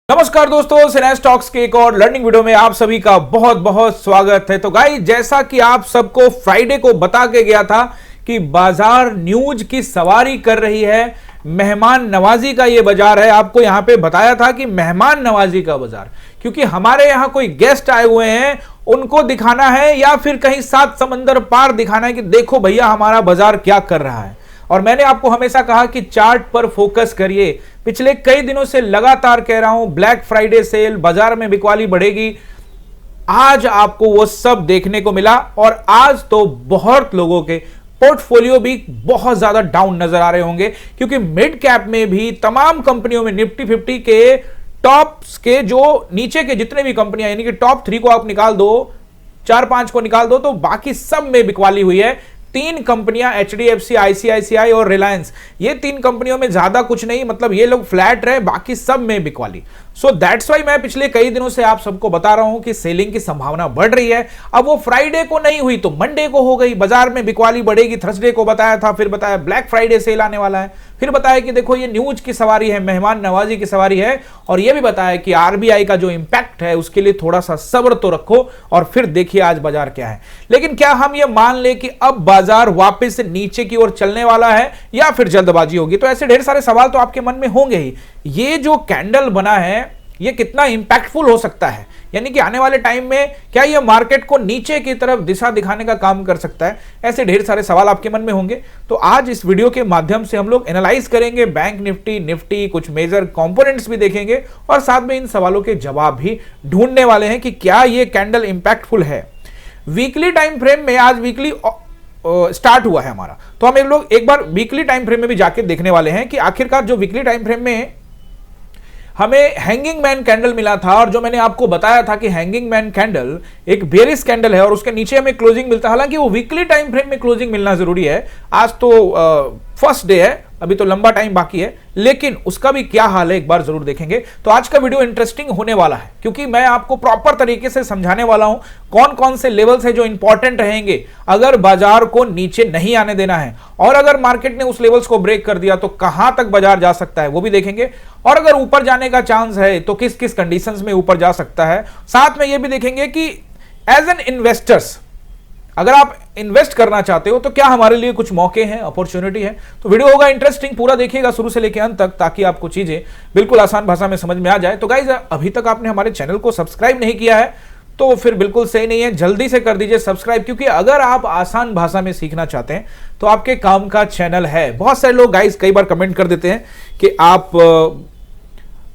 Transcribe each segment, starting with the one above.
नमस्कार दोस्तों, सिनेस टॉक्स के एक और लर्निंग वीडियो में आप सभी का बहुत बहुत स्वागत है। तो गाइस, जैसा कि आप सबको फ्राइडे को बता के गया था कि बाजार न्यूज की सवारी कर रही है, मेहमान नवाजी का ये बाजार है। आपको यहां पे बताया था कि मेहमान नवाजी का बाजार, क्योंकि हमारे यहां कोई गेस्ट आए हुए हैं, उनको दिखाना है या फिर कहीं सात समंदर पार दिखाना है कि देखो भैया हमारा बाजार क्या कर रहा है। और मैंने आपको हमेशा कहा कि चार्ट पर फोकस करिए। पिछले कई दिनों से लगातार कह रहा हूं, ब्लैक फ्राइडे सेल, बाजार में बिकवाली बढ़ेगी। आज आपको वो सब देखने को मिला और आज तो बहुत लोगों के पोर्टफोलियो भी बहुत ज्यादा डाउन नजर आ रहे होंगे, क्योंकि मिड कैप में भी तमाम कंपनियों में निफ्टी 50 के टॉप्स के जो नीचे के जितने भी कंपनियां, यानी कि टॉप 3 को आप निकाल दो, 4-5 को निकाल दो, तो बाकी सब में बिकवाली हुई है। 3 कंपनियां एचडीएफसी, आईसीआईसीआई और रिलायंस, ये 3 कंपनियों में ज्यादा कुछ नहीं, मतलब ये लोग फ्लैट रहे, बाकी सब में बिकवाली। सो दैट्स वाई मैं पिछले कई दिनों से आप सबको बता रहा हूं कि सेलिंग की संभावना बढ़ रही है। अब वो फ्राइडे को नहीं हुई तो मंडे को हो गई, बाजार में बिकवाली बढ़ेगी। थर्सडे को बताया था, फिर बताया ब्लैक फ्राइडे सेल आने वाला है, फिर बताया कि देखो ये न्यूज की सवारी है, मेहमान नवाजी की सवारी है, और ये भी बताया कि आरबीआई का जो इंपैक्ट है उसके लिए थोड़ा सा सब्र तो रखो और फिर देखिए आज बाजार क्या है। लेकिन क्या हम ये मान ले कि अब बाजार वापस से नीचे की ओर चलने वाला है या फिर जल्दबाजी होगी? तो ऐसे ढेर सारे सवाल तो आपके मन में होंगे ही। ये जो कैंडल बना है ये कितना इंपैक्टफुल हो सकता है, यानी कि आने वाले टाइम में क्या ये मार्केट को नीचे की तरफ दिशा दिखाने का काम कर सकता है? ऐसे ढेर सारे सवाल आपके मन में होंगे। तो आज इस वीडियो के माध्यम से हम लोग एनालाइज करेंगे बैंक निफ्टी, कुछ मेजर कंपोनेंट्स भी देखेंगे और साथ में इन सवालों के जवाब भी ढूंढने वाले हैं कि क्या ये कैंडल इंपैक्टफुल है। वीकली टाइम फ्रेम में, आज वीकली स्टार्ट हुआ है हमारा, तो हम लोग एक बार वीकली टाइम फ्रेम में भी जाके देखने वाले हैं कि आखिरकार जो वीकली टाइम फ्रेम में हमें हैंगिंग मैन कैंडल मिला था, और जो मैंने आपको बताया था कि हैंगिंग मैन कैंडल एक बेरिश कैंडल है और उसके नीचे हमें क्लोजिंग मिलता है। हालांकि वो वीकली टाइम फ्रेम में क्लोजिंग मिलना जरूरी है। आज तो फर्स्ट डे है, अभी तो लंबा टाइम बाकी है, लेकिन उसका भी क्या हाल है एक बार जरूर देखेंगे। तो आज का वीडियो इंटरेस्टिंग होने वाला है, क्योंकि मैं आपको प्रॉपर तरीके से समझाने वाला हूं कौन कौन से लेवल्स है जो इंपॉर्टेंट रहेंगे अगर बाजार को नीचे नहीं आने देना है, और अगर मार्केट ने उस लेवल्स को ब्रेक कर दिया तो कहां तक बाजार जा सकता है वो भी देखेंगे, और अगर ऊपर जाने का चांस है तो किस किस कंडीशंस में ऊपर जा सकता है। साथ में यह भी देखेंगे कि एज एन इन्वेस्टर्स अगर आप इन्वेस्ट करना चाहते हो तो क्या हमारे लिए कुछ मौके हैं, अपॉर्चुनिटी है। तो वीडियो होगा इंटरेस्टिंग, पूरा देखिएगा शुरू से लेकर अंत तक, ताकि आपको चीजें बिल्कुल आसान भाषा में समझ में आ जाए। तो गाइस, अभी तक आपने हमारे चैनल को सब्सक्राइब नहीं किया है तो फिर बिल्कुल सही नहीं है, जल्दी से कर दीजिए सब्सक्राइब, क्योंकि अगर आप आसान भाषा में सीखना चाहते हैं तो आपके काम का चैनल है। बहुत सारे लोग गाइस कई बार कमेंट कर देते हैं कि आप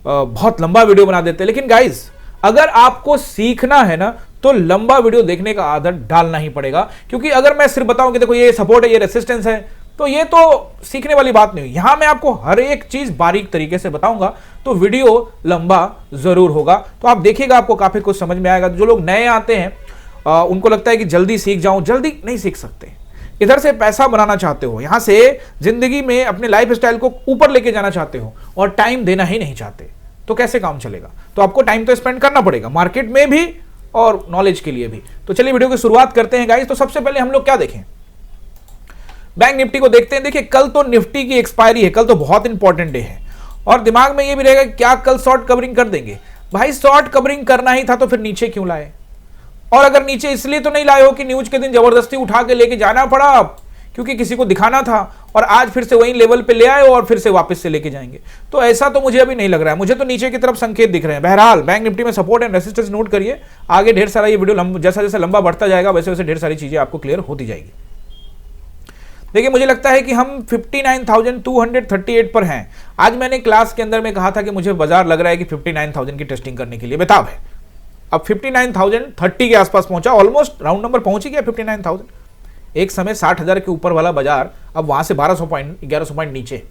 बहुत लंबा वीडियो बना देते हैं, लेकिन गाइस अगर आपको सीखना है ना तो लंबा वीडियो देखने का आदत डालना ही पड़ेगा। क्योंकि अगर मैं सिर्फ बताऊं कि देखो ये सपोर्ट है, ये रेसिस्टेंस है, तो ये तो सीखने वाली बात नहीं हुई। यहां मैं आपको हर एक चीज बारीक तरीके से बताऊंगा, तो वीडियो लंबा जरूर होगा। तो आप देखिएगा, आपको काफी कुछ समझ में आएगा। जो लोग नए आते हैं उनको लगता है कि जल्दी सीख जाऊं, जल्दी नहीं सीख सकते। इधर से पैसा बनाना चाहते हो, यहां से जिंदगी में अपने लाइफ स्टाइल को ऊपर लेके जाना चाहते हो और टाइम देना ही नहीं चाहते, तो कैसे काम चलेगा? तो आपको टाइम तो स्पेंड करना पड़ेगा, मार्केट में भी और नॉलेज के लिए भी। तो चलिए वीडियो की शुरुआत करते हैं गाइस। तो सबसे पहले हम लोग क्या देखें, बैंक निफ्टी को देखते हैं। देखिए कल तो निफ्टी की एक्सपायरी है, कल तो बहुत इंपॉर्टेंट डे है, और दिमाग में ये भी रहेगा क्या कल शॉर्ट कवरिंग कर देंगे। भाई शॉर्ट कवरिंग करना ही था तो फिर नीचे क्यों लाए? और अगर नीचे इसलिए तो नहीं लाए हो कि न्यूज के दिन जबरदस्ती उठा के लेके जाना पड़ा क्योंकि किसी को दिखाना था, और आज फिर से वही लेवल पे ले आए और फिर से वापस से लेके जाएंगे। तो ऐसा तो मुझे अभी नहीं लग रहा है, मुझे तो नीचे की तरफ संकेत दिख रहे हैं। बहरहाल बैंक निफ्टी में सपोर्ट एंड रेसिस्टेंस नोट करिए। आगे ढेर सारा ये वीडियो जैसा जैसा लंबा बढ़ता जाएगा वैसे वैसे ढेर सारी चीजें आपको क्लियर होती जाएगी। देखिए मुझे लगता है कि हम 59,238 पर हैं। आज मैंने क्लास के अंदर में कहा था कि मुझे बाजार लग रहा है कि 59,000 की टेस्टिंग करने के लिए बेताब है। अब 59,030 के आसपास पहुंचा, ऑलमोस्ट राउंड नंबर पहुंच ही गया 59,000। एक समय 60,000 के ऊपर वाला बाजार अब वहां से 1200 पॉइंट, 1100 पॉइंट नीचे।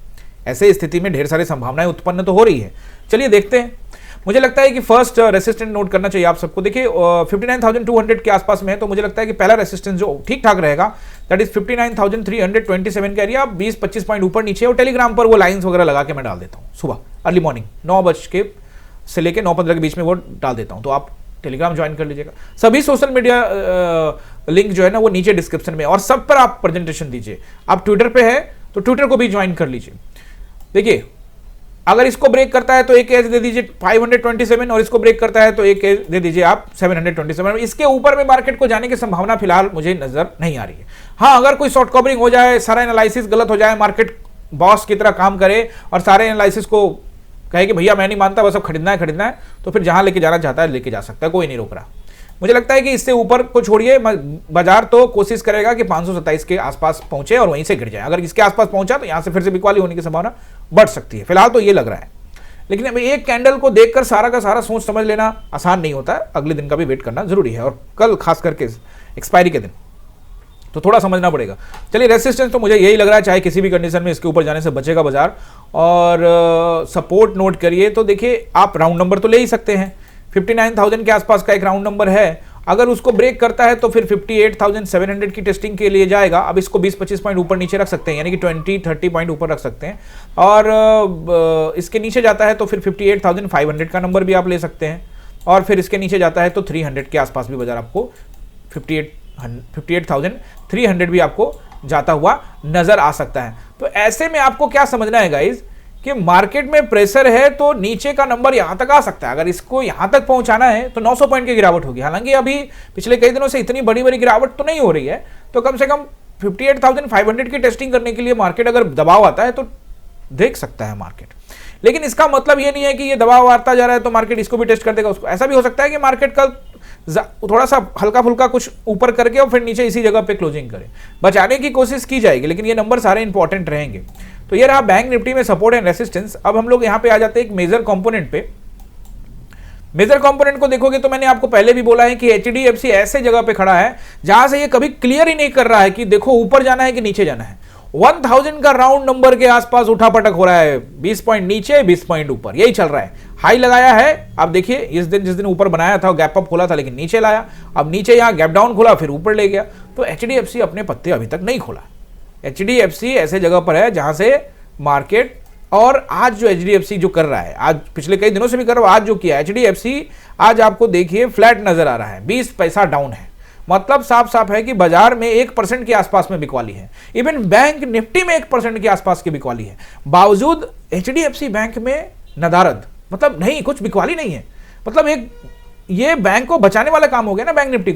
ऐसे स्थिति में ढेर सारी संभावनाएं उत्पन्न तो हो रही है। चलिए देखते हैं। मुझे लगता है कि फर्स्ट रेसिस्टेंस नोट करना चाहिए आप सबको। देखिए 59,200 के आसपास में है, तो मुझे लगता है कि पहला रेसिस्टेंस जो ठीक ठाक रहेगा दैट इज 59,327 का एरिया। 20-25 पॉइंट ऊपर नीचे, और टेलीग्राम पर वो लाइंस वगैरह लगा के मैं डाल देता हूँ सुबह अर्ली मॉर्निंग 9 बज के से लेकर 9:15 के बीच में वो डाल देता हूँ। तो आप टेलीग्राम ज्वाइन कर लीजिएगा। सभी सोशल मीडिया लिंक जो है ना वो नीचे डिस्क्रिप्शन में, और सब पर आप प्रेजेंटेशन दीजिए। आप ट्विटर पे है तो ट्विटर को भी ज्वाइन कर लीजिए। देखिए अगर इसको ब्रेक करता है तो एक एज दे दीजिए 527 और इसको ब्रेक करता है तो एक एज दे दीजिए आप 727। इसके ऊपर में मार्केट को जाने की संभावना फिलहाल मुझे नजर नहीं आ रही है। हाँ, अगर कोई शॉर्ट कवरिंग हो जाए, सारा एनालिसिस गलत हो जाए, मार्केट बॉस की तरह काम करे और सारे एनालिसिस को कहे कि भैया मैं नहीं मानता, बस अब खरीदना है, तो फिर जहां लेके जाना चाहता है लेके जा सकता है, कोई नहीं रोक रहा। मुझे लगता है कि इससे ऊपर को छोड़िए, बाजार तो कोशिश करेगा कि 527 के आसपास पहुंचे और वहीं से गिर जाए। अगर इसके आसपास पहुंचा तो यहां से फिर से बिकवाली होने की संभावना बढ़ सकती है। फिलहाल तो ये लग रहा है, लेकिन अब एक कैंडल को देखकर सारा का सारा सोच समझ लेना आसान नहीं होता है। अगले दिन का भी वेट करना जरूरी है और कल खास करके एक्सपायरी के दिन तो थोड़ा समझना पड़ेगा। चलिए, रेसिस्टेंस तो मुझे यही लग रहा है, चाहे किसी भी कंडीशन में इसके ऊपर जाने से बचेगा बाजार। और सपोर्ट नोट करिए तो देखिए, आप राउंड नंबर तो ले ही सकते हैं, 59,000 के आसपास का एक राउंड नंबर है। अगर उसको ब्रेक करता है तो फिर 58,700 की टेस्टिंग के लिए जाएगा। अब इसको 20-25 पॉइंट ऊपर नीचे रख सकते हैं, यानी कि 20-30 पॉइंट ऊपर रख सकते हैं। और इसके नीचे जाता है तो फिर 58,500 का नंबर भी आप ले सकते हैं। और फिर इसके नीचे जाता है तो 300 के आसपास भी बाजार आपको 58,300 भी आपको जाता हुआ नजर आ सकता है। तो ऐसे में आपको क्या समझना है गाइज कि मार्केट में प्रेशर है तो नीचे का नंबर यहां तक आ सकता है। अगर इसको यहां तक पहुंचाना है तो 900 पॉइंट की गिरावट होगी। हालांकि अभी पिछले कई दिनों से इतनी बड़ी बड़ी गिरावट तो नहीं हो रही है, तो कम से कम 58,500 की टेस्टिंग करने के लिए मार्केट अगर दबाव आता है तो देख सकता है मार्केट। लेकिन इसका मतलब ये नहीं है कि ये दबाव आता जा रहा है तो मार्केट इसको भी टेस्ट कर देगा। उसको ऐसा भी हो सकता है कि मार्केट कल थोड़ा सा हल्का फुल्का कुछ ऊपर करके और फिर नीचे इसी जगह पे क्लोजिंग करे। बचाने की कोशिश की जाएगी, लेकिन ये नंबर सारे इंपॉर्टेंट रहेंगे। तो ये रहा बैंक निफ्टी में सपोर्ट एंड रेसिस्टेंस। अब हम लोग यहां पे आ जाते हैं एक मेजर कंपोनेंट पे। मेजर कंपोनेंट को देखोगे तो मैंने आपको पहले भी बोला है कि एचडीएफसी ऐसे जगह पे खड़ा है जहां से ये कभी क्लियर ही नहीं कर रहा है कि देखो ऊपर जाना है कि नीचे जाना है। 1000 का राउंड नंबर के आसपास उठापटक हो रहा है, 20 पॉइंट नीचे 20 पॉइंट ऊपर, यही चल रहा है। हाई लगाया है, आप देखिए इस दिन जिस दिन ऊपर बनाया था गैप अप खोला था लेकिन नीचे लाया, अब नीचे यहां गैप डाउन खोला फिर ऊपर ले गया। तो एचडीएफसी अपने पत्ते अभी तक नहीं खोला। एचडीएफसी ऐसे जगह पर है जहां से मार्केट, और आज जो एचडीएफसी जो कर रहा है, आज पिछले कई दिनों से भी कर रहा है, आज जो किया एचडीएफसी, आज आपको देखिए फ्लैट नजर आ रहा है, 20 पैसा डाउन है। मतलब साफ साफ है कि बाजार में 1% के आसपास में बिकवाली है। इवन बैंक निफ्टी में 1% के आसपास की बिकवाली है, बावजूद एचडीएफसी बैंक में नदारद, मतलब नहीं, कुछ बिकवाली नहीं है। मतलब एक ये बैंक को बचाने वाला काम हो गया ना बैंक निफ्टी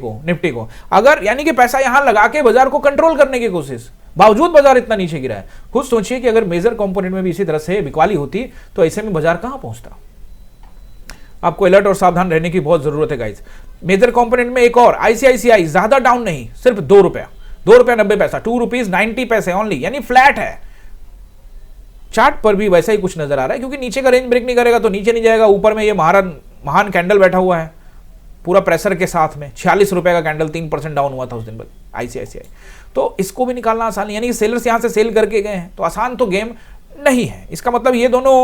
को अगर, यानी कि पैसा यहां लगा के बाजार को कंट्रोल करने की कोशिश, बावजूद बाजार इतना नीचे गिरा है। खुद सोचिए कि अगर मेजर कंपोनेंट में भी इसी तरह से बिकवाली होती तो ऐसे में बाजार कहां पहुंचता। आपको अलर्ट और सावधान रहने की बहुत जरूरत है गाइस। मेजर कंपोनेंट में एक और आईसीआईसीआई, ज्यादा डाउन नहीं, सिर्फ 2 रुपया, 2 रुपया 90 पैसा, 2 रुपीज 90 पैसे ओनली, यानी फ्लैट है। चार्ट पर भी वैसा ही कुछ नजर आ रहा है, क्योंकि नीचे का रेंज ब्रेक नहीं करेगा तो नीचे नहीं जाएगा। ऊपर में ये महान कैंडल बैठा हुआ है पूरा प्रेशर के साथ में, 46 रुपए का कैंडल, 3% डाउन हुआ था उस दिन आईसीआईसीआई। तो इसको भी निकालना आसान, यानी सेलर्स यहां से सेल करके गए हैं, तो आसान तो गेम नहीं है। इसका मतलब ये दोनों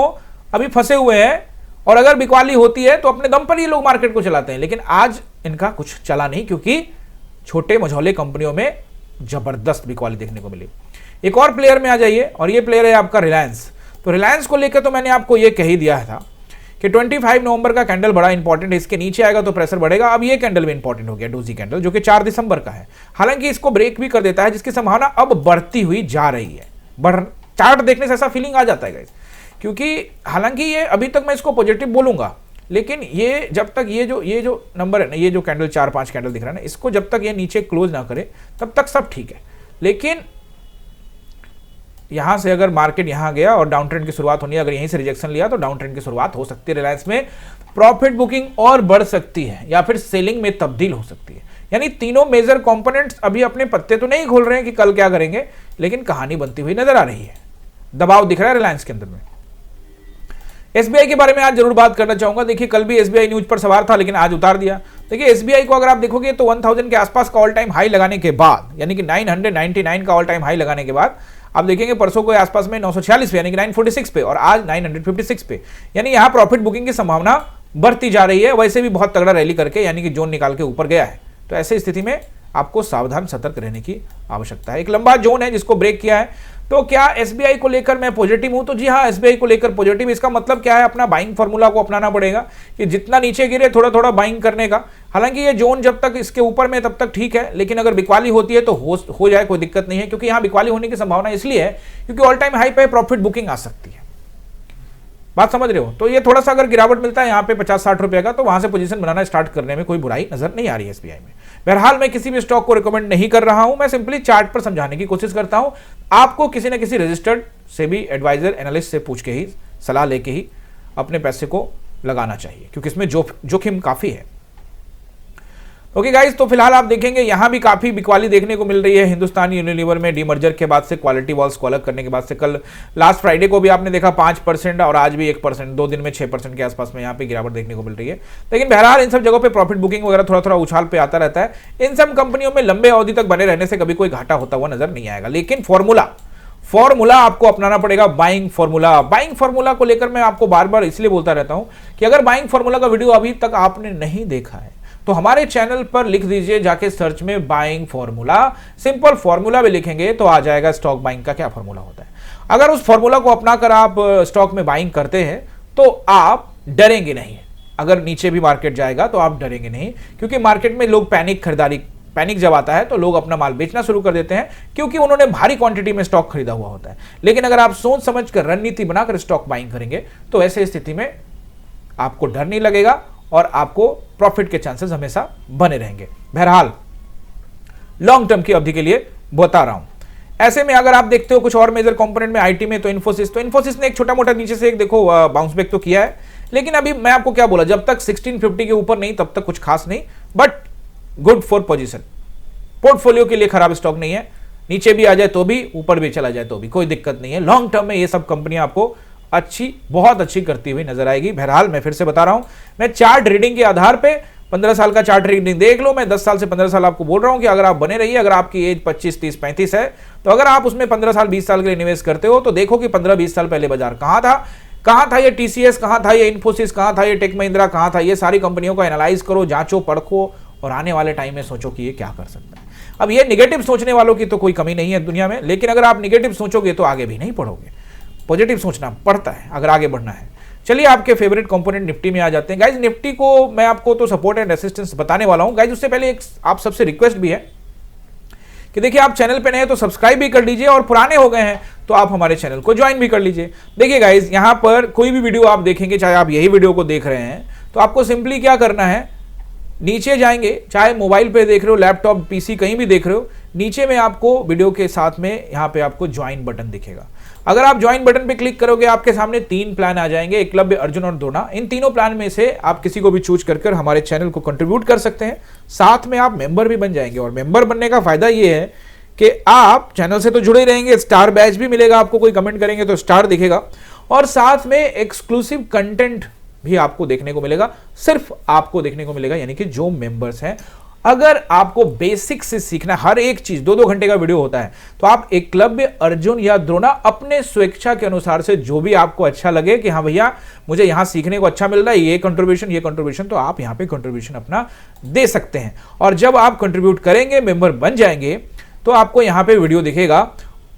अभी फंसे हुए हैं, और अगर बिकवाली होती है तो अपने दम पर ये लोग मार्केट को चलाते हैं। लेकिन आज इनका कुछ चला नहीं, क्योंकि छोटे मझौले कंपनियों में जबरदस्त बिकवाली देखने को मिली। एक और प्लेयर में आ जाइए, और ये प्लेयर है आपका रिलायंस। तो रिलायंस को लेकर तो मैंने आपको ये कह ही दिया था कि 25 नवंबर का कैंडल बड़ा इंपॉर्टेंट है, इसके नीचे आएगा तो प्रेशर बढ़ेगा। अब ये कैंडल भी इंपॉर्टेंट हो गया, डोजी कैंडल, जो कि 4 दिसंबर का है। हालांकि इसको ब्रेक भी कर देता है, जिसकी संभावना अब बढ़ती हुई जा रही है। चार्ट देखने से ऐसा फीलिंग आ जाता है गाइस, क्योंकि हालांकि ये अभी तक मैं इसको पॉजिटिव बोलूंगा, लेकिन ये जब तक ये जो नंबर है ना, ये जो कैंडल 4-5 कैंडल दिख रहा है ना, इसको जब तक ये नीचे क्लोज ना करे तब तक सब ठीक है। लेकिन यहां से अगर मार्केट यहां गया और डाउन ट्रेंड की शुरुआत होनी है, अगर यहीं से रिजेक्शन लिया तो डाउन ट्रेंड की शुरुआत हो सकती है। रिलायंस में प्रॉफिट बुकिंग और बढ़ सकती है या फिर सेलिंग में तब्दील हो सकती है। यानी तीनों मेजर कंपोनेंट्स अभी अपने पत्ते तो नहीं खोल रहे हैं कि कल क्या करेंगे, लेकिन कहानी बनती हुई नजर आ रही है। दबाव दिख रहा है रिलायंस के अंदर में। एसबीआई के बारे में आज जरूर बात करना चाहूंगा। देखिए कल भी एसबीआई न्यूज पर सवार था, लेकिन आज उतार दिया। देखिए एसबीआई को अगर आप देखोगे तो 1000 के आसपास का ऑल टाइम हाई लगाने के बाद, यानी कि 999 का ऑल टाइम हाई लगाने के बाद आप देखेंगे परसों को आसपास में 946 पे, यानी कि 946 पे, और आज 956 पे, यानी यहां प्रॉफिट बुकिंग की संभावना बढ़ती जा रही है। वैसे भी बहुत तगड़ा रैली करके, यानी कि जोन निकाल के ऊपर गया है। तो ऐसी स्थिति में आपको सावधान सतर्क रहने की आवश्यकता है। एक लंबा जोन है जिसको ब्रेक किया है। तो क्या एसबीआई को लेकर मैं पॉजिटिव हूं? तो जी हां, एसबीआई को लेकर पॉजिटिव। इसका मतलब क्या है, अपना बाइंग फॉर्मूला को अपनाना पड़ेगा कि जितना नीचे गिरे थोड़ा थोड़ा बाइंग करने का। हालांकि ये जोन जब तक इसके ऊपर में तब तक ठीक है, लेकिन अगर बिकवाली होती है तो हो जाए, कोई दिक्कत नहीं है, क्योंकि यहां बिकवाली होने की संभावना इसलिए है क्योंकि ऑल टाइम हाई पे प्रॉफिट बुकिंग आ सकती है। बात समझ रहे हो? तो ये थोड़ा सा अगर गिरावट मिलता है यहाँ पे 50-60 रुपए का, तो वहां से पोजीशन बनाना स्टार्ट करने में कोई बुराई नजर नहीं आ रही है एसबीआई में। बहरहाल मैं किसी भी स्टॉक को रिकमेंड नहीं कर रहा हूं, मैं सिंपली चार्ट पर समझाने की कोशिश करता हूं। आपको किसी न किसी रजिस्टर्ड से भी एडवाइजर एनालिस्ट से पूछ के ही, सलाह लेके ही अपने पैसे को लगाना चाहिए, क्योंकि इसमें जोखिम काफी है। ओके गाइस, तो फिलहाल आप देखेंगे यहां भी काफी बिकवाली देखने को मिल रही है हिंदुस्तान यूनिलीवर में, डीमर्जर के बाद से, क्वालिटी वॉल्स को अलग करने के बाद से। कल लास्ट फ्राइडे को भी आपने देखा 5% और आज भी 1%, 2 दिन में 6% के आसपास में यहां पे गिरावट देखने को मिल रही है। लेकिन बहरहाल इन सब जगहों पे प्रॉफिट बुकिंग वगैरह थोड़ा थोड़ा उछाल पे आता रहता है। इन सब कंपनियों में लंबे अवधि तक बने रहने से कभी कोई घाटा होता हुआ नजर नहीं आएगा। लेकिन फॉर्मूला आपको अपनाना पड़ेगा, बाइंग फॉर्मूला को लेकर मैं आपको बार बार इसलिए बोलता रहता हूं कि अगर बाइंग फॉर्मूला का वीडियो अभी तक आपने नहीं देखा है तो हमारे चैनल पर लिख दीजिए जाके सर्च में बाइंग फॉर्मूला, सिंपल फॉर्मूला भी लिखेंगे तो आ जाएगा स्टॉक बाइंग का क्या फॉर्मूला होता है। अगर उस फॉर्मूला को अपनाकर आप स्टॉक में बाइंग करते हैं तो आप डरेंगे नहीं। अगर नीचे भी मार्केट जाएगा तो आप डरेंगे नहीं, क्योंकि मार्केट में लोग पैनिक जब आता है तो लोग अपना माल बेचना शुरू कर देते हैं, क्योंकि उन्होंने भारी क्वांटिटी में स्टॉक खरीदा हुआ होता है। लेकिन अगर आप सोच समझकर रणनीति बनाकर स्टॉक बाइंग करेंगे तो ऐसे स्थिति में आपको डर नहीं लगेगा और आपको प्रॉफिट के चांसेस हमेशा बने रहेंगे। बहरहाल लॉन्ग टर्म की अवधि के लिए बता रहा हूं। ऐसे में अगर आप देखते हो कुछ और मेजर कंपोनेंट में आईटी में, तो इन्फोसिस ने एक छोटा मोटा नीचे से एक देखो बाउंस बैक तो किया है, लेकिन अभी मैं आपको क्या बोला, जब तक 1650 के ऊपर नहीं तब तक कुछ खास नहीं, but good for position. Portfolio के लिए खराब स्टॉक नहीं है, नीचे भी आ जाए तो भी, ऊपर भी चला जाए तो भी कोई दिक्कत नहीं है। लॉन्ग टर्म में ये सब कंपनियां आपको बहुत अच्छी करती हुई नजर आएगी। बहरहाल मैं फिर से बता रहा हूं, मैं चार्ट रीडिंग के आधार पे 15 साल का चार्ट रीडिंग देख लो। मैं 10 साल से 15 साल आपको बोल रहा हूं कि अगर आप बने रहिए, अगर आपकी एज 25, 30, 35 है, तो अगर आप उसमें 15 साल 20 साल के लिए निवेश करते हो तो देखो कि 15-20 साल पहले बाजार कहां था ये टीसीएस, कहां था ये इन्फोसिस, कहां था ये टेक महिंद्रा, कहां था ये सारी कंपनियों को एनालाइज करो, जांचो, परखो और आने वाले टाइम में सोचो कि ये क्या कर सकता है। अब ये निगेटिव सोचने वालों की तो कोई कमी नहीं है दुनिया में, लेकिन अगर आप निगेटिव सोचोगे तो आगे भी नहीं बढ़ोगे। पॉजिटिव सोचना पड़ता है अगर आगे बढ़ना है। चलिए आपके फेवरेट कंपोनेंट निफ्टी में आ जाते हैं। गाइज निफ्टी को मैं आपको तो सपोर्ट एंड रेसिस्टेंस बताने वाला हूं। गाइज उससे पहले एक आप सबसे रिक्वेस्ट भी है कि देखिए आप चैनल पे नए हैं तो सब्सक्राइब भी कर लीजिए, और पुराने हो गए हैं तो आप हमारे चैनल को ज्वाइन भी कर लीजिए। देखिए गाइज यहां पर कोई भी वीडियो आप देखेंगे, चाहे आप यही वीडियो को देख रहे हैं, तो आपको सिंपली क्या करना है, नीचे जाएंगे, चाहे मोबाइल पे देख रहे हो, लैपटॉप, पीसी कहीं भी देख रहे हो, नीचे में आपको वीडियो के साथ में यहां पे आपको ज्वाइन बटन दिखेगा। अगर आप ज्वाइन बटन पे क्लिक करोगे आपके सामने 3 प्लान आ जाएंगे, एकलव्य, अर्जुन और द्रोणा। इन तीनों प्लान में से आप किसी को भी चूज कर हमारे चैनल को कंट्रीब्यूट कर सकते हैं, साथ में आप मेंबर भी बन जाएंगे। और मेंबर बनने का फायदा ये है कि आप चैनल से तो जुड़े रहेंगे, स्टार बैच भी मिलेगा आपको, कोई कमेंट करेंगे तो स्टार दिखेगा, और साथ में एक्सक्लूसिव कंटेंट भी आपको देखने को मिलेगा, सिर्फ आपको देखने को मिलेगा, यानी कि जो मेंबर्स हैं। अगर आपको बेसिक से सीखना, हर एक चीज 2-2 घंटे का वीडियो होता है, तो आप एकलव्य, अर्जुन या द्रोणा अपने स्वेच्छा के अनुसार से जो भी आपको अच्छा लगे कि हाँ भैया मुझे यहां सीखने को अच्छा मिल रहा है, ये कंट्रीब्यूशन, तो आप यहां पे कंट्रीब्यूशन अपना दे सकते हैं। और जब आप कंट्रीब्यूट करेंगे, मेंबर बन जाएंगे, तो आपको यहां पे वीडियो दिखेगा,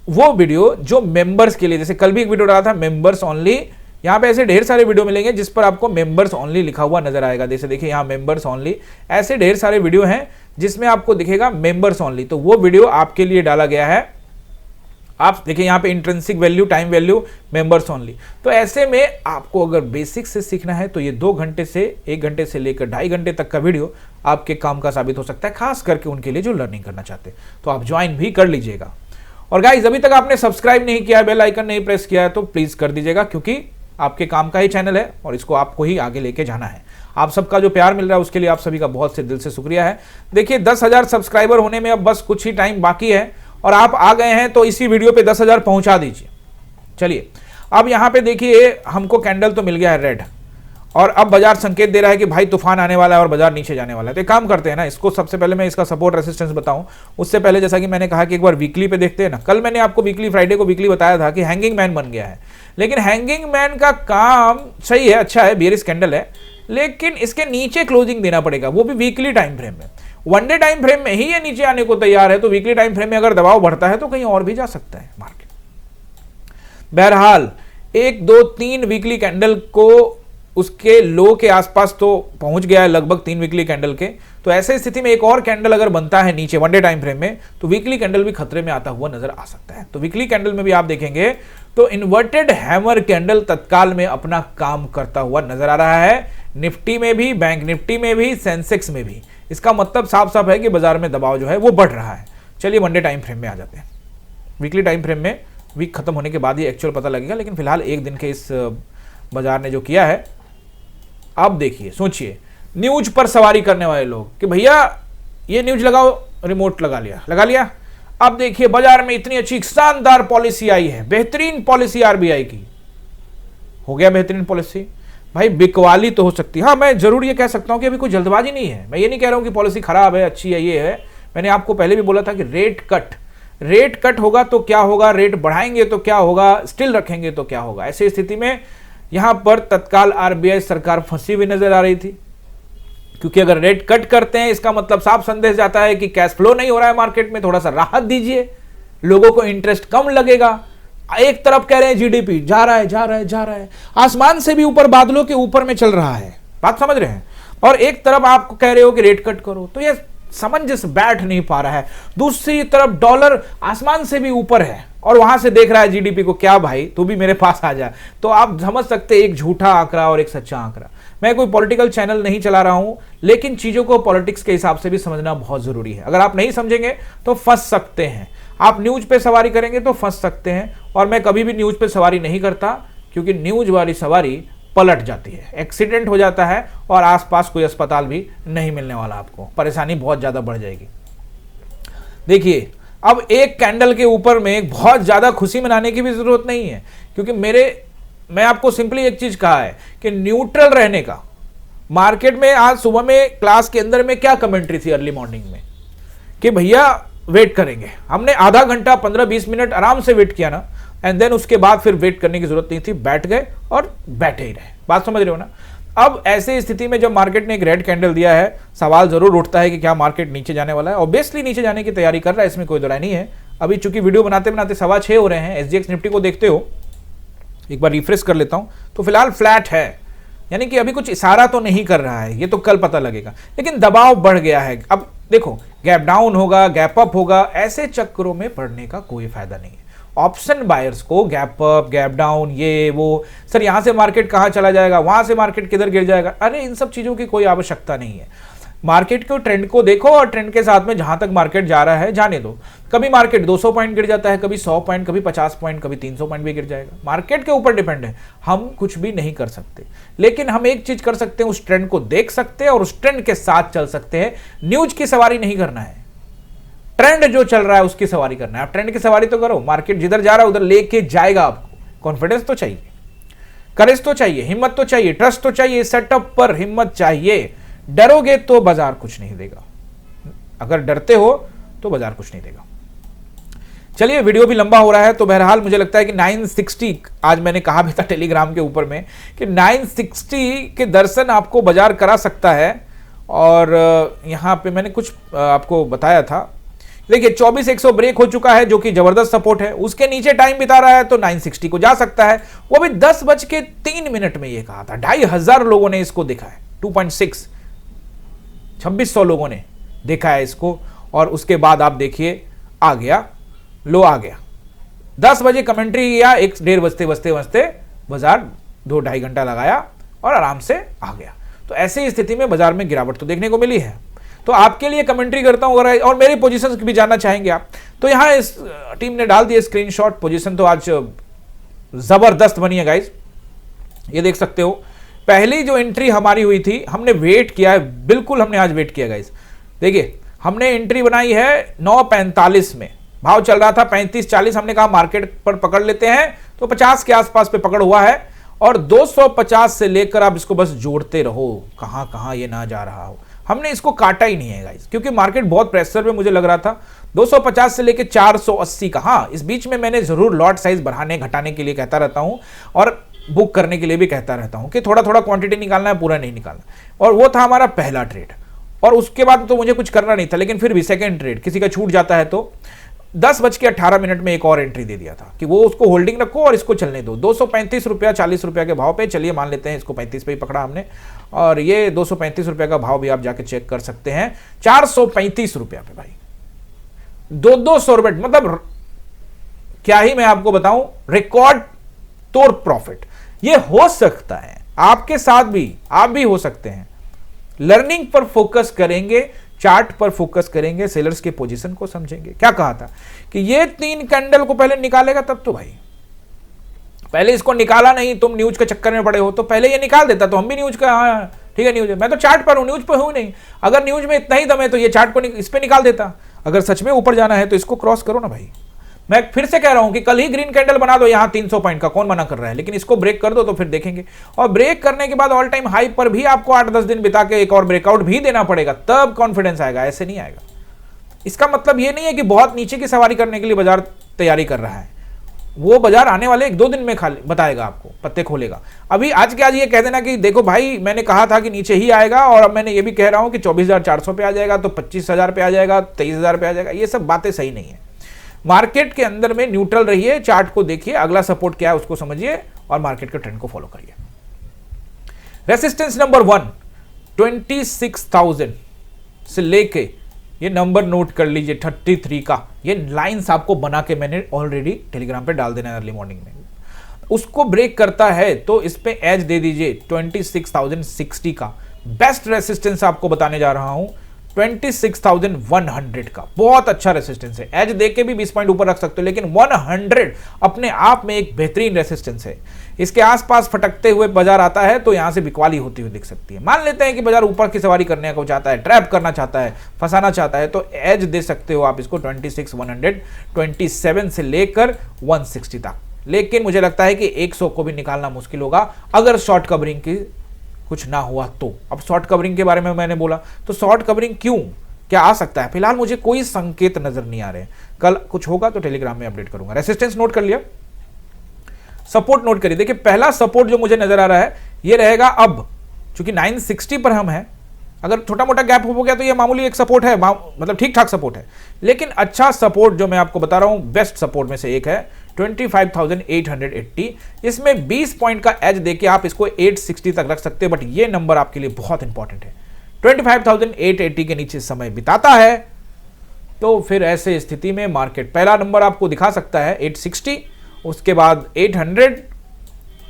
वो वीडियो जो मेंबर्स के लिए, जैसे कल भी एक वीडियो डाला था मेंबर्स ओनली, यहां पे ऐसे ढेर सारे वीडियो मिलेंगे जिस पर आपको मेंबर्स ओनली लिखा हुआ नजर आएगा। जैसे देखिए यहां मेंबर्स ओनली, ऐसे ढेर सारे वीडियो हैं जिसमें आपको दिखेगा मेंबर्स ओनली, तो वो वीडियो आपके लिए डाला गया है। आप देखिए यहां पे intrinsic value, time value, members only. तो ऐसे में आपको अगर बेसिक से सीखना है तो ये 2 घंटे से 1 घंटे से लेकर 2.5 घंटे तक का वीडियो आपके काम का साबित हो सकता है, खास करके उनके लिए जो लर्निंग करना चाहते हैं। तो आप ज्वाइन भी कर लीजिएगा। और गाइज अभी तक आपने सब्सक्राइब नहीं किया, बेल आइकन नहीं प्रेस किया है, तो प्लीज कर दीजिएगा, क्योंकि आपके काम का ही चैनल है और इसको आपको ही आगे लेके जाना है। आप सबका जो प्यार मिल रहा है उसके लिए आप सभी का बहुत से दिल से शुक्रिया है। देखिए 10,000 सब्सक्राइबर होने में अब बस कुछ ही टाइम बाकी है, और आप आ गए हैं तो इसी वीडियो पे 10,000 पहुंचा दीजिए। चलिए अब यहां पे देखिए हमको कैंडल तो मिल गया है रेड, और अब बाजार संकेत दे रहा है कि भाई तूफान आने वाला है और बाजार नीचे जाने वाला है। तो एक काम करते हैं ना, इसको सबसे पहले मैं इसका सपोर्ट रेसिस्टेंस बताऊं उससे पहले, जैसा कि मैंने कहा कि एक बार वीकली पे देखते हैं ना। कल मैंने आपको वीकली, फ्राइडे को वीकली बताया था कि हैंगिंग मैन बन गया है, लेकिन हैंगिंग मैन का काम सही है, अच्छा है, बेयरिश कैंडल है, लेकिन इसके नीचे क्लोजिंग देना पड़ेगा, वो भी वीकली टाइम फ्रेम में। वन डे टाइम फ्रेम में ही ये नीचे आने को तैयार है, तो वीकली टाइम फ्रेम में अगर दबाव बढ़ता है तो कहीं और भी जा सकता है मार्केट। बहरहाल 1, 2, 3 वीकली कैंडल को उसके लो के आसपास तो पहुंच गया है लगभग 3 वीकली कैंडल के। तो ऐसे स्थिति में एक और कैंडल अगर बनता है नीचे वनडे टाइम फ्रेम में तो वीकली कैंडल भी खतरे में आता हुआ नजर आ सकता है। तो वीकली कैंडल में भी आप देखेंगे तो इन्वर्टेड हैमर कैंडल तत्काल में अपना काम करता हुआ नजर आ रहा है, निफ्टी में भी, बैंक निफ्टी में भी, सेंसेक्स में भी। इसका मतलब साफ साफ है कि बाजार में दबाव जो है वो बढ़ रहा है। चलिए वनडे टाइम फ्रेम में आ जाते हैं। वीकली टाइम फ्रेम में वीक खत्म होने के बाद ही एक्चुअल पता लगेगा, लेकिन फिलहाल एक दिन के इस बाजार ने जो किया है, आप देखिए, सोचिए, न्यूज पर सवारी करने वाले लोग कि भैया ये न्यूज लगाओ, रिमोट लगा लिया। अब देखिए बाजार में इतनी अच्छी शानदार पॉलिसी आई है, बेहतरीन पॉलिसी आरबीआई की। हो गया बेहतरीन पॉलिसी, भाई बिकवाली तो हो सकती है। हाँ, मैं जरूर ये कह सकता हूं कि अभी कोई जल्दबाजी नहीं है। मैं ये नहीं कह रहा हूं कि पॉलिसी खराब है, अच्छी है, ये है। मैंने आपको पहले भी बोला था कि रेट कट होगा तो क्या होगा, रेट बढ़ाएंगे तो क्या होगा, स्टिल रखेंगे तो क्या होगा। ऐसी स्थिति में यहां पर तत्काल आरबीआई सरकार फंसी हुई नजर आ रही थी, क्योंकि अगर रेट कट करते हैं इसका मतलब साफ संदेश जाता है कि कैश फ्लो नहीं हो रहा है मार्केट में, थोड़ा सा राहत दीजिए, लोगों को इंटरेस्ट कम लगेगा। एक तरफ कह रहे हैं जीडीपी जा रहा है, आसमान से भी ऊपर, बादलों के ऊपर में चल रहा है, बात समझ रहे हैं, और एक तरफ आप कह रहे हो कि रेट कट करो, तो ये सामंजस्य बैठ नहीं पा रहा है। दूसरी तरफ डॉलर आसमान से भी ऊपर है और वहां से देख रहा है जीडीपी को, क्या भाई तू भी मेरे पास आ जा। तो आप समझ सकते हैं एक झूठा आंकड़ा और एक सच्चा आंकड़ा। मैं कोई पॉलिटिकल चैनल नहीं चला रहा हूं, लेकिन चीजों को पॉलिटिक्स के हिसाब से भी समझना बहुत जरूरी है। अगर आप नहीं समझेंगे तो फंस सकते हैं। आप न्यूज पे सवारी करेंगे तो फंस सकते हैं, और मैं कभी भी न्यूज पे सवारी नहीं करता, क्योंकि न्यूज वाली सवारी पलट जाती है, एक्सीडेंट हो जाता है और आसपास कोई अस्पताल भी नहीं मिलने वाला, आपको परेशानी बहुत ज्यादा बढ़ जाएगी। देखिए, अब एक कैंडल के ऊपर में बहुत ज्यादा खुशी मनाने की भी जरूरत नहीं है, क्योंकि मैं आपको सिंपली एक चीज कहा है कि न्यूट्रल रहने का। मार्केट में आज सुबह में क्लास के अंदर में क्या कमेंट्री थी अर्ली मॉर्निंग में, कि भैया वेट करेंगे। हमने आधा घंटा 15-20 मिनट आराम से वेट किया ना, एंड देन उसके बाद फिर वेट करने की जरूरत नहीं थी, बैठ गए और बैठे ही रहे। बात समझ रहे हो ना। अब ऐसी स्थिति में जब मार्केट ने एक रेड कैंडल दिया है, सवाल जरूर उठता है कि क्या मार्केट नीचे जाने वाला है। ऑब्वियसली नीचे जाने की तैयारी कर रहा है, इसमें कोई दो राय नहीं है। अभी चूंकि वीडियो बनाते बनाते 6:15 हो रहे हैं, एसजीएक्स निफ्टी को देखते हो, एक बार रिफ्रेश कर लेता हूं, तो फिलहाल फ्लैट है, यानी कि अभी कुछ इशारा तो नहीं कर रहा है, ये तो कल पता लगेगा, लेकिन दबाव बढ़ गया है। अब देखो, गैप डाउन होगा, गैप अप होगा, ऐसे चक्करों में पड़ने का कोई फायदा नहीं है। ऑप्शन बायर्स को गैप अप, गैप डाउन, ये वो, सर यहां से मार्केट कहां चला जाएगा, वहां से मार्केट किधर गिर जाएगा, अरे इन सब चीजों की कोई आवश्यकता नहीं है। मार्केट के ट्रेंड को देखो और ट्रेंड के साथ में जहां तक मार्केट जा रहा है जाने दो। कभी मार्केट 200 पॉइंट गिर जाता है, कभी 100 पॉइंट, कभी 50 पॉइंट, कभी 300 पॉइंट भी गिर जाएगा। मार्केट के ऊपर डिपेंड है, हम कुछ भी नहीं कर सकते। लेकिन हम एक चीज कर सकते हैं, उस ट्रेंड को देख सकते हैं और उस ट्रेंड के साथ चल सकते हैं। न्यूज की सवारी नहीं करना है, ट्रेंड जो चल रहा है उसकी सवारी करना है। आप ट्रेंड की सवारी तो करो, मार्केट जिधर जा रहा है उधर लेके जाएगा। आपको कॉन्फिडेंस तो चाहिए, करेज तो चाहिए, हिम्मत तो चाहिए, ट्रस्ट तो चाहिए, सेटअप पर हिम्मत चाहिए। डरोगे तो बाजार कुछ नहीं देगा, अगर डरते हो तो बाजार कुछ नहीं देगा। चलिए, वीडियो भी लंबा हो रहा है, तो बहरहाल मुझे लगता है कि 960, आज मैंने कहा भी था टेलीग्राम के ऊपर में कि 960 के दर्शन आपको बाजार करा सकता है। और यहां पे मैंने कुछ आपको बताया था, देखिए 24,100 ब्रेक हो चुका है, जो कि जबरदस्त सपोर्ट है। उसके नीचे टाइम बिता रहा है तो 960 को जा सकता है। वो भी 10:03 में ये कहा था। 2,500 लोगों ने इसको देखा है, 2.6, 2600 लोगों ने देखा है इसको। और उसके बाद आप देखिए आ गया, लो आ गया, 10 बजे कमेंट्री किया, 1-1:30 बजते बाजार 2-2.5 घंटा लगाया और आराम से आ गया। तो ऐसी स्थिति में बाजार में गिरावट तो देखने को मिली है। तो आपके लिए कमेंट्री करता हूं, अगर और मेरी पोजीशंस भी जानना चाहेंगे आप, तो यहां इस टीम ने डाल दिया स्क्रीनशॉट। पोजीशन तो आज जबरदस्त बनी है गाइस, ये देख सकते हो। पहली जो एंट्री हमारी हुई थी, हमने वेट किया है, बिल्कुल हमने आज वेट किया गाइस। देखिए, हमने एंट्री बनाई है 9:45 में, भाव चल रहा था 35-40, हमने कहा मार्केट पर पकड़ लेते हैं, तो 50 के आसपास पे पकड़ हुआ है। और 250 से लेकर आप इसको बस जोड़ते रहो, कहां कहां ये ना जा रहा हो। हमने इसको काटा ही नहीं है गाइस, क्योंकि मार्केट बहुत प्रेशर में मुझे लग रहा था। 250 से लेकर 480 का, हाँ इस बीच में मैंने जरूर लॉट साइज बढ़ाने घटाने के लिए कहता रहता हूं, और बुक करने के लिए भी कहता रहता हूं कि थोड़ा थोड़ा क्वांटिटी निकालना है, पूरा नहीं निकालना। और वो था हमारा पहला ट्रेड, और उसके बाद तो मुझे कुछ करना नहीं था, लेकिन फिर भी सेकंड ट्रेड किसी का छूट जाता है तो 10:18 में एक और एंट्री दे दिया था कि वो उसको होल्डिंग रखो और इसको चलने दो। 235 रुपया 40 रुपया के भाव पे, चलिए मान लेते हैं इसको 35 पे ही पकड़ा हमने, और ये 235 रुपया का भाव भी आप जाके चेक कर सकते हैं। 435 रुपया पे भाई 200 रुपए, मतलब क्या ही मैं आपको बताऊं, रिकॉर्ड तोड़ प्रॉफिट। ये हो सकता है आपके साथ भी, आप भी हो सकते हैं। लर्निंग पर फोकस करेंगे, चार्ट पर फोकस करेंगे, सेलर्स के पोजीशन को समझेंगे। क्या कहा था कि ये 3 कैंडल को पहले निकालेगा, तब तो भाई पहले इसको निकाला नहीं, तुम न्यूज के चक्कर में पड़े हो, तो पहले ये निकाल देता तो हम भी न्यूज का, हाँ ठीक है न्यूज है, मैं तो चार्ट पर हूं, न्यूज पर हूं नहीं। अगर न्यूज में इतना ही दम है तो ये चार्ट को इस पे निकाल देता। अगर सच में ऊपर जाना है तो इसको क्रॉस करो ना भाई। मैं फिर से कह रहा हूं कि कल ही ग्रीन कैंडल बना दो यहां 300 पॉइंट का, कौन मना कर रहा है, लेकिन इसको ब्रेक कर दो तो फिर देखेंगे। और ब्रेक करने के बाद ऑल टाइम हाई पर भी आपको 8-10 दिन बिता के एक और ब्रेकआउट भी देना पड़ेगा, तब कॉन्फिडेंस आएगा, ऐसे नहीं आएगा। इसका मतलब ये नहीं है कि बहुत नीचे की सवारी करने के लिए बाजार तैयारी कर रहा है, वो बाजार आने वाले 1-2 दिन में बताएगा आपको, पत्ते खोलेगा। अभी आज के आज ये कह देना कि देखो भाई मैंने कहा था कि नीचे ही आएगा, और अब मैंने ये भी कह रहा हूं कि 24,400 पे आ जाएगा, तो 25,000 पे आ जाएगा, 23,000 पे आ जाएगा, ये सब बातें सही नहीं है। मार्केट के अंदर में न्यूट्रल रहिए, चार्ट को देखिए, अगला सपोर्ट क्या है उसको समझिए और मार्केट के ट्रेंड को फॉलो करिए। रेसिस्टेंस नंबर 1 26,000 से लेके, ये नंबर नोट कर लीजिए 33 का, ये लाइंस आपको बना के मैंने ऑलरेडी टेलीग्राम पे डाल देना है अर्ली मॉर्निंग में। उसको ब्रेक करता है तो इस पे एज दे दीजिए 26,060 का। बेस्ट रेसिस्टेंस आपको बताने जा रहा हूं 26,100 का, बहुत अच्छा रेसिस्टेंस है। एज देके भी 20 पॉइंट ऊपर रख सकते हो, लेकिन 100 अपने आप में एक बेहतरीन रेसिस्टेंस है। इसके आसपास फटकते हुए बाजार आता है तो यहां से बिकवाली होती हुई दिख सकती है। मान लेते हैं कि बाजार ऊपर की सवारी करने को चाहता है, ट्रैप करना चाहता है, फंसाना चाहता है, तो एज दे सकते हो आप इसको 26,100, 27 से लेकर 160 तक। लेकिन मुझे लगता है कि 100 को भी निकालना मुश्किल होगा अगर शॉर्ट कवरिंग की कुछ ना हुआ तो। अब शॉर्ट कवरिंग के बारे में मैंने बोला, तो शॉर्ट कवरिंग क्यों, क्या आ सकता है, फिलहाल मुझे कोई संकेत नजर नहीं आ रहे। कल कुछ होगा तो टेलीग्राम में अपडेट करूंगा। रेसिस्टेंस नोट कर लिया, सपोर्ट नोट करिए। देखिए पहला सपोर्ट जो मुझे नजर आ रहा है ये रहेगा, अब चूंकि 960 पर हम हैं, अगर छोटा मोटा गैप हो गया तो ये मामूली एक सपोर्ट है, मतलब ठीक ठाक सपोर्ट है। लेकिन अच्छा सपोर्ट जो मैं आपको बता रहा हूं, बेस्ट सपोर्ट में से एक है 25,880। इसमें 20 पॉइंट का एज देके आप इसको 860 तक रख सकते हैं, बट ये नंबर आपके लिए बहुत इंपॉर्टेंट है। 25,880 के नीचे समय बिताता है तो फिर ऐसे स्थिति में मार्केट पहला नंबर आपको दिखा सकता है 860, उसके बाद 800,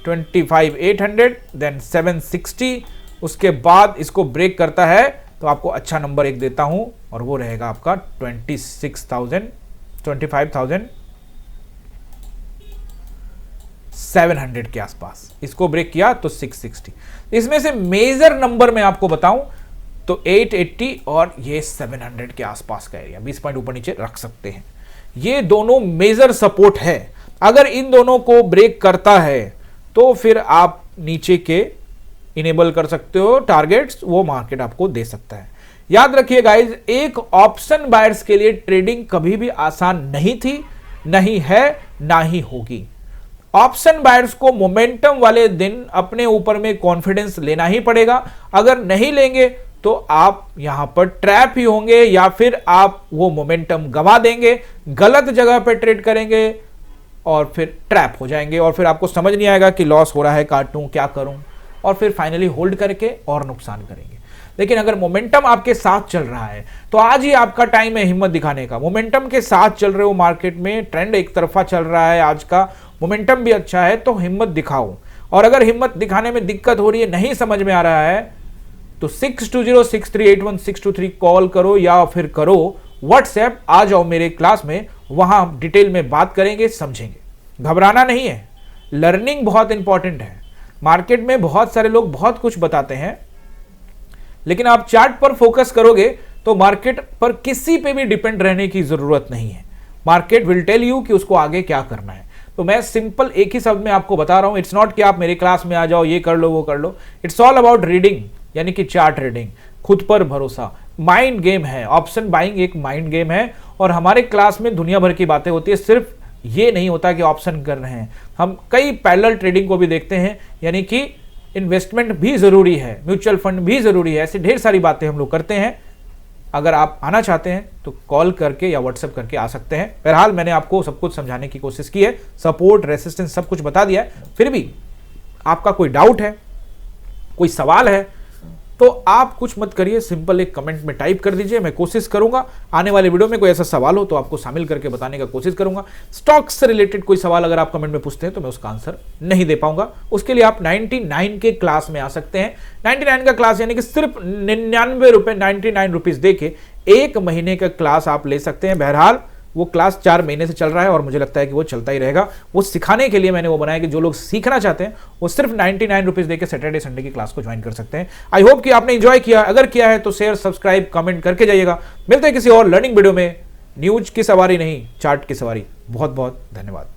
25,800, देन 760, उसके बाद इसको ब्रेक करता है तो आपको अच्छा नंबर एक देता हूं और वो रहेगा आपका 25,700 के आसपास। इसको ब्रेक किया तो 660। इसमें से मेजर नंबर मैं आपको बताऊं तो 880 और ये 700 के आसपास का एरिया, 20 पॉइंट ऊपर नीचे रख सकते हैं। ये दोनों मेजर सपोर्ट है। अगर इन दोनों को ब्रेक करता है तो फिर आप नीचे के इनेबल कर सकते हो टारगेट्स, वो मार्केट आपको दे सकता है। याद रखिए गाइज, एक ऑप्शन बायर्स के लिए ट्रेडिंग कभी भी आसान नहीं थी, नहीं है, ना ही होगी। ऑप्शन बायर्स को मोमेंटम वाले दिन अपने ऊपर में कॉन्फिडेंस लेना ही पड़ेगा। अगर नहीं लेंगे तो आप यहां पर ट्रैप ही होंगे या फिर आप वो मोमेंटम गंवा देंगे, गलत जगह पर ट्रेड करेंगे और फिर ट्रैप हो जाएंगे और फिर आपको समझ नहीं आएगा कि लॉस हो रहा है, काटूं क्या करूं, और फिर फाइनली होल्ड करके और नुकसान करेंगे। लेकिन अगर मोमेंटम आपके साथ चल रहा है तो आज ही आपका टाइम है हिम्मत दिखाने का। मोमेंटम के साथ चल रहे हो मार्केट में, ट्रेंड एक तरफा चल रहा है आज का, मोमेंटम भी अच्छा है तो हिम्मत दिखाओ। और अगर हिम्मत दिखाने में दिक्कत हो रही है, नहीं समझ में आ रहा है, तो 6206381623 कॉल करो या फिर करो व्हाट्सएप, आ जाओ मेरे क्लास में, वहां डिटेल में बात करेंगे, समझेंगे। घबराना नहीं है, लर्निंग बहुत इंपॉर्टेंट है। मार्केट में बहुत सारे लोग बहुत कुछ बताते हैं, लेकिन आप चार्ट पर फोकस करोगे तो मार्केट पर किसी पे भी डिपेंड रहने की जरूरत नहीं है। मार्केट विल टेल यू कि उसको आगे क्या करना है। तो मैं सिंपल एक ही शब्द में आपको बता रहा हूं, इट्स नॉट कि आप मेरी क्लास में आ जाओ, ये कर लो वो कर लो। इट्स ऑल अबाउट रीडिंग, यानी कि चार्ट रीडिंग, खुद पर भरोसा, माइंड गेम है। ऑप्शन बाइंग एक माइंड गेम है और हमारे क्लास में दुनिया भर की बातें होती है। सिर्फ ये नहीं होता कि ऑप्शन कर रहे हैं, हम कई पैरेलल ट्रेडिंग को भी देखते हैं, यानी कि इन्वेस्टमेंट भी जरूरी है, म्यूचुअल फंड भी जरूरी है, ऐसी ढेर सारी बातें हम लोग करते हैं। अगर आप आना चाहते हैं तो कॉल करके या व्हाट्सएप करके आ सकते हैं। बहरहाल मैंने आपको सब कुछ समझाने की कोशिश की है, सपोर्ट, रेसिस्टेंस सब कुछ बता दिया है। फिर भी आपका कोई डाउट है, कोई सवाल है, तो आप कुछ मत करिए, सिंपल एक कमेंट में टाइप कर दीजिए। मैं कोशिश करूंगा आने वाले वीडियो में कोई ऐसा सवाल हो तो आपको शामिल करके बताने का कोशिश करूंगा। स्टॉक से रिलेटेड कोई सवाल अगर आप कमेंट में पूछते हैं तो मैं उसका आंसर नहीं दे पाऊंगा। उसके लिए आप 99 के क्लास में आ सकते हैं। 99 का क्लास यानी कि सिर्फ 99 रुपए, 99 रुपीज देके 1 महीने का क्लास आप ले सकते हैं। बहरहाल वो क्लास 4 महीने से चल रहा है और मुझे लगता है कि वो चलता ही रहेगा। वो सिखाने के लिए मैंने वो बनाया कि जो लोग सीखना चाहते हैं वो सिर्फ 99 रुपीज देकर सैटरडे संडे की क्लास को ज्वाइन कर सकते हैं। आई होप कि आपने एंजॉय किया। अगर किया है तो शेयर, सब्सक्राइब, कमेंट करके जाइएगा। मिलते हैं किसी और लर्निंग वीडियो में। न्यूज की सवारी नहीं, चार्ट की सवारी। बहुत बहुत धन्यवाद।